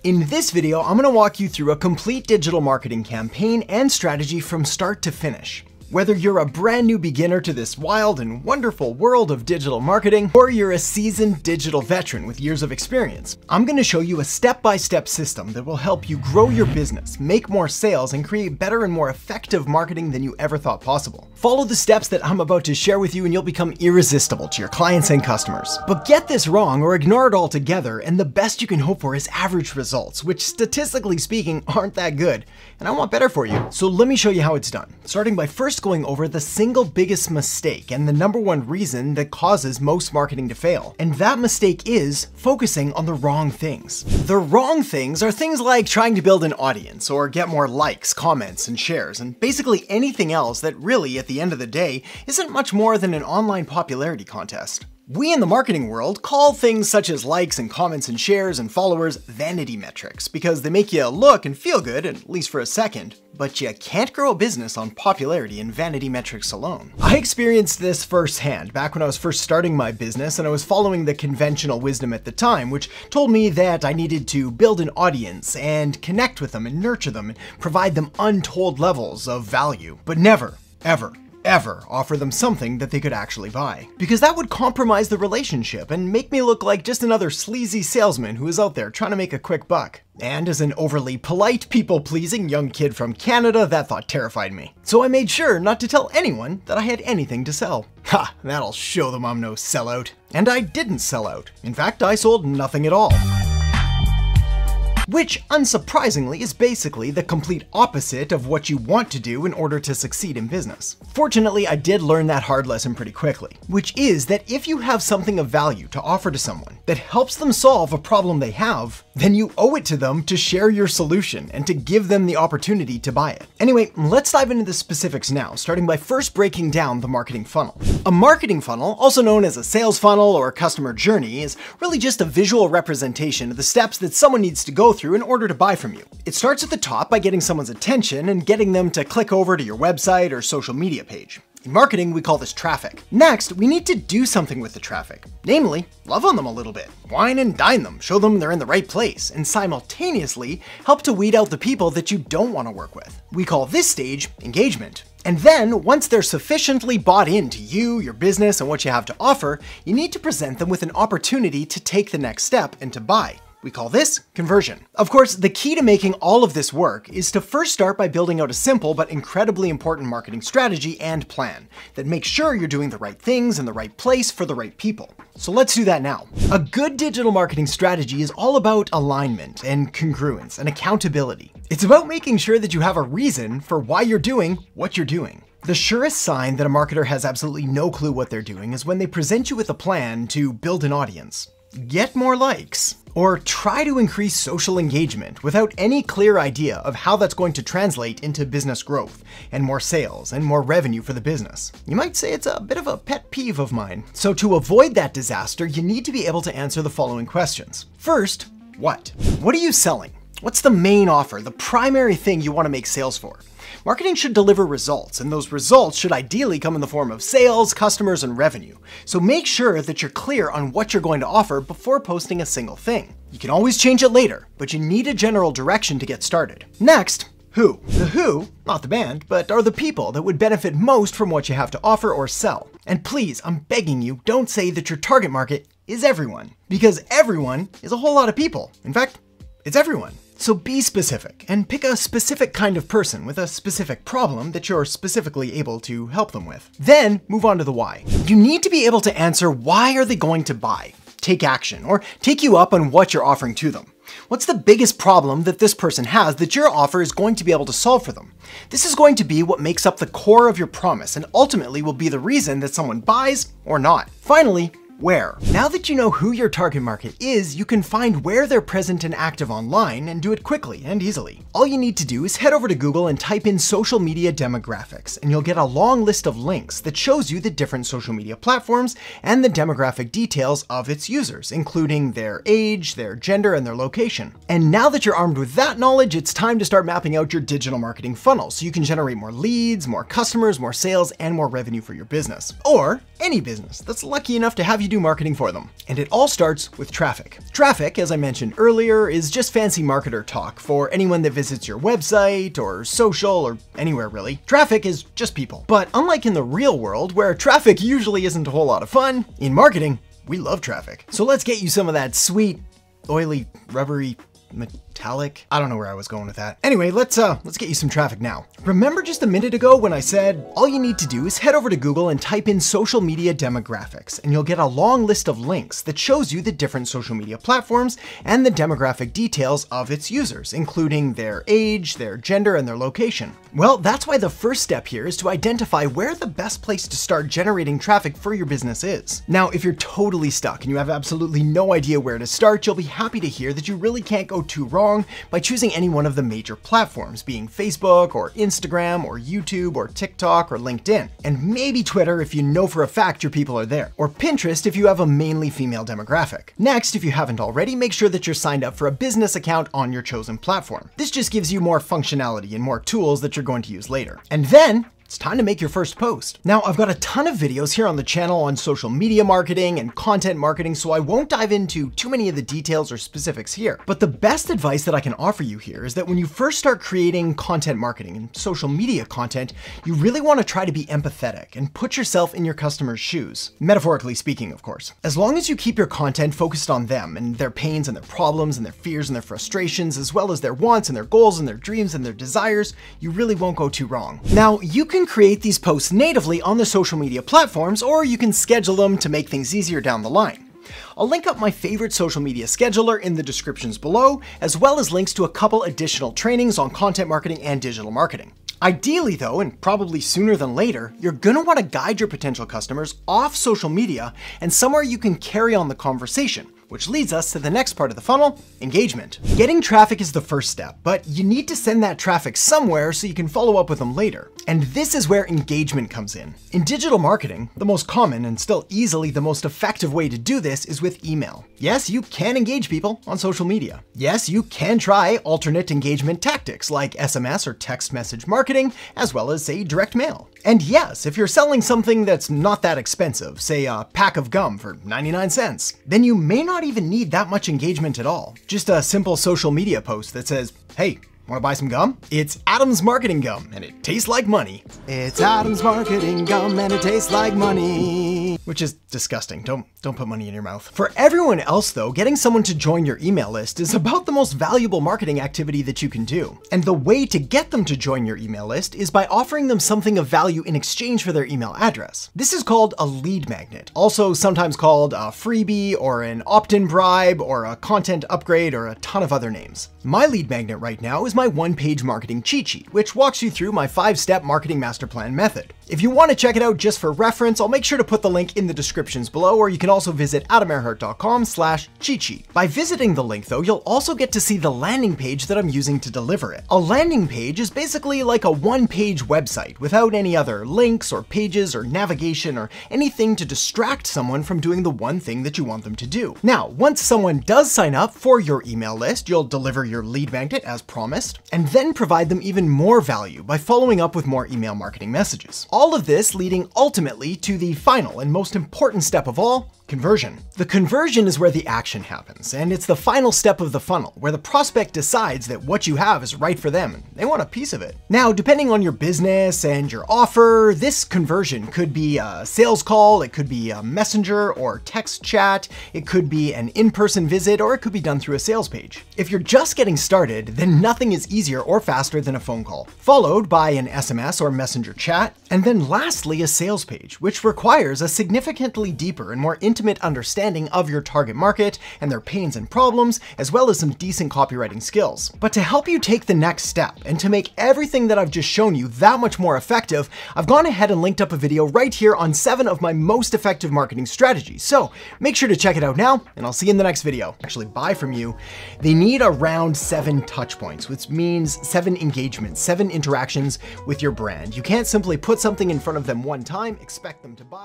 In this video, I'm gonna walk you through a complete digital marketing campaign and strategy from start to finish. Whether you're a brand new beginner to this wild and wonderful world of digital marketing, or you're a seasoned digital veteran with years of experience, I'm gonna show you a step-by-step system that will help you grow your business, make more sales, and create better and more effective marketing than you ever thought possible. Follow the steps that I'm about to share with you and you'll become irresistible to your clients and customers. But get this wrong or ignore it altogether, and the best you can hope for is average results, which statistically speaking aren't that good. And I want better for you. So let me show you how it's done, starting by first going over the single biggest mistake and the #1 reason that causes most marketing to fail. And that mistake is focusing on the wrong things. The wrong things are things like trying to build an audience or get more likes, comments, and shares, and basically anything else that really, at the end of the day, isn't much more than an online popularity contest. We in the marketing world call things such as likes and comments and shares and followers vanity metrics because they make you look and feel good, at least for a second, but you can't grow a business on popularity and vanity metrics alone. I experienced this firsthand back when I was first starting my business and I was following the conventional wisdom at the time, which told me that I needed to build an audience and connect with them and nurture them and provide them untold levels of value, but never, ever offer them something that they could actually buy. Because that would compromise the relationship and make me look like just another sleazy salesman who is out there trying to make a quick buck. And as an overly polite, people-pleasing young kid from Canada, that thought terrified me. So I made sure not to tell anyone that I had anything to sell. Ha, that'll show them I'm no sellout. And I didn't sell out. In fact, I sold nothing at all. Which, unsurprisingly, is basically the complete opposite of what you want to do in order to succeed in business. Fortunately, I did learn that hard lesson pretty quickly, which is that if you have something of value to offer to someone that helps them solve a problem they have, then you owe it to them to share your solution and to give them the opportunity to buy it. Anyway, let's dive into the specifics now, starting by first breaking down the marketing funnel. A marketing funnel, also known as a sales funnel or a customer journey, is really just a visual representation of the steps that someone needs to go through in order to buy from you. It starts at the top by getting someone's attention and getting them to click over to your website or social media page. In marketing, we call this traffic. Next, we need to do something with the traffic. Namely, love on them a little bit, wine and dine them, show them they're in the right place, and simultaneously help to weed out the people that you don't want to work with. We call this stage engagement. And then, once they're sufficiently bought into you, your business, and what you have to offer, you need to present them with an opportunity to take the next step and to buy. We call this conversion. Of course, the key to making all of this work is to first start by building out a simple but incredibly important marketing strategy and plan that makes sure you're doing the right things in the right place for the right people. So let's do that now. A good digital marketing strategy is all about alignment and congruence and accountability. It's about making sure that you have a reason for why you're doing what you're doing. The surest sign that a marketer has absolutely no clue what they're doing is when they present you with a plan to build an audience, get more likes, or try to increase social engagement without any clear idea of how that's going to translate into business growth and more sales and more revenue for the business. You might say it's a bit of a pet peeve of mine. So to avoid that disaster, you need to be able to answer the following questions. First, what? What are you selling? What's the main offer, the primary thing you want to make sales for? Marketing should deliver results, and those results should ideally come in the form of sales, customers, and revenue. So make sure that you're clear on what you're going to offer before posting a single thing. You can always change it later, but you need a general direction to get started. Next, who? The who, not the band, but are the people that would benefit most from what you have to offer or sell. And please, I'm begging you, don't say that your target market is everyone, because everyone is a whole lot of people. In fact, it's everyone. So be specific and pick a specific kind of person with a specific problem that you're specifically able to help them with. Then move on to the why. You need to be able to answer why are they going to buy, take action, or take you up on what you're offering to them. What's the biggest problem that this person has that your offer is going to be able to solve for them? This is going to be what makes up the core of your promise and ultimately will be the reason that someone buys or not. Finally, where? Now that you know who your target market is, you can find where they're present and active online and do it quickly and easily. All you need to do is head over to Google and type in social media demographics, and you'll get a long list of links that shows you the different social media platforms and the demographic details of its users, including their age, their gender, and their location. And now that you're armed with that knowledge, it's time to start mapping out your digital marketing funnel so you can generate more leads, more customers, more sales, and more revenue for your business. Or any business that's lucky enough to have you you do marketing for them. And it all starts with traffic. Traffic, as I mentioned earlier, is just fancy marketer talk for anyone that visits your website or social or anywhere really. Traffic is just people. But unlike in the real world, where traffic usually isn't a whole lot of fun, in marketing, we love traffic. So let's get you some of that sweet, oily, rubbery, metallic. I don't know where I was going with that. Anyway, let's get you some traffic now. Remember just a minute ago when I said all you need to do is head over to Google and type in social media demographics, and you'll get a long list of links that shows you the different social media platforms and the demographic details of its users, including their age, their gender, and their location. Well, that's why the first step here is to identify where the best place to start generating traffic for your business is. Now, if you're totally stuck and you have absolutely no idea where to start, you'll be happy to hear that you really can't go too wrong by choosing any one of the major platforms, being Facebook or Instagram or YouTube or TikTok or LinkedIn, and maybe Twitter if you know for a fact your people are there, or Pinterest if you have a mainly female demographic. Next, if you haven't already, make sure that you're signed up for a business account on your chosen platform. This just gives you more functionality and more tools that you're going to use later. And then, it's time to make your first post. Now, I've got a ton of videos here on the channel on social media marketing and content marketing, so I won't dive into too many of the details or specifics here. But the best advice that I can offer you here is that when you first start creating content marketing and social media content, you really want to try to be empathetic and put yourself in your customers' shoes. Metaphorically speaking, of course. As long as you keep your content focused on them and their pains and their problems and their fears and their frustrations, as well as their wants and their goals and their dreams and their desires, you really won't go too wrong. Now, you can create these posts natively on the social media platforms, or you can schedule them to make things easier down the line. I'll link up my favorite social media scheduler in the descriptions below, as well as links to a couple additional trainings on content marketing and digital marketing. Ideally though, and probably sooner than later, you're gonna wanna guide your potential customers off social media and somewhere you can carry on the conversation, which leads us to the next part of the funnel, engagement. Getting traffic is the first step, but you need to send that traffic somewhere so you can follow up with them later. And this is where engagement comes in. In digital marketing, the most common and still easily the most effective way to do this is with email. Yes, you can engage people on social media. Yes, you can try alternate engagement tactics like SMS or text message marketing, as well as say direct mail. And yes, if you're selling something that's not that expensive, say a pack of gum for 99 cents, then you may not even need that much engagement at all. Just a simple social media post that says, hey, wanna buy some gum? It's Adam's marketing gum and it tastes like money. It's Adam's marketing gum and it tastes like money. Which is disgusting. Don't put money in your mouth. For everyone else though, getting someone to join your email list is about the most valuable marketing activity that you can do. And the way to get them to join your email list is by offering them something of value in exchange for their email address. This is called a lead magnet, also sometimes called a freebie or an opt-in bribe or a content upgrade or a ton of other names. My lead magnet right now is my one-page marketing cheat sheet, which walks you through my 5-step marketing master plan method. If you want to check it out just for reference, I'll make sure to put the link in the descriptions below, or you can also visit adamerhart.com/cheat sheet. By visiting the link though, you'll also get to see the landing page that I'm using to deliver it. A landing page is basically like a one-page website without any other links or pages or navigation or anything to distract someone from doing the one thing that you want them to do. Now, once someone does sign up for your email list, you'll deliver your lead magnet as promised, and then provide them even more value by following up with more email marketing messages. All of this leading ultimately to the final and most important step of all, conversion. The conversion is where the action happens, and it's the final step of the funnel, where the prospect decides that what you have is right for them, and they want a piece of it. Now, depending on your business and your offer, this conversion could be a sales call, it could be a messenger or text chat, it could be an in-person visit, or it could be done through a sales page. If you're just getting started, then nothing is easier or faster than a phone call, followed by an SMS or messenger chat, and then lastly, a sales page, which requires a significantly deeper and more intimate understanding of your target market and their pains and problems, as well as some decent copywriting skills. But to help you take the next step and to make everything that I've just shown you that much more effective, I've gone ahead and linked up a video right here on 7 of my most effective marketing strategies. So make sure to check it out now, and I'll see you in the next video. Actually buy from you. They need around 7 touch points, which means 7 engagements, 7 interactions with your brand. You can't simply put something in front of them one time, expect them to buy.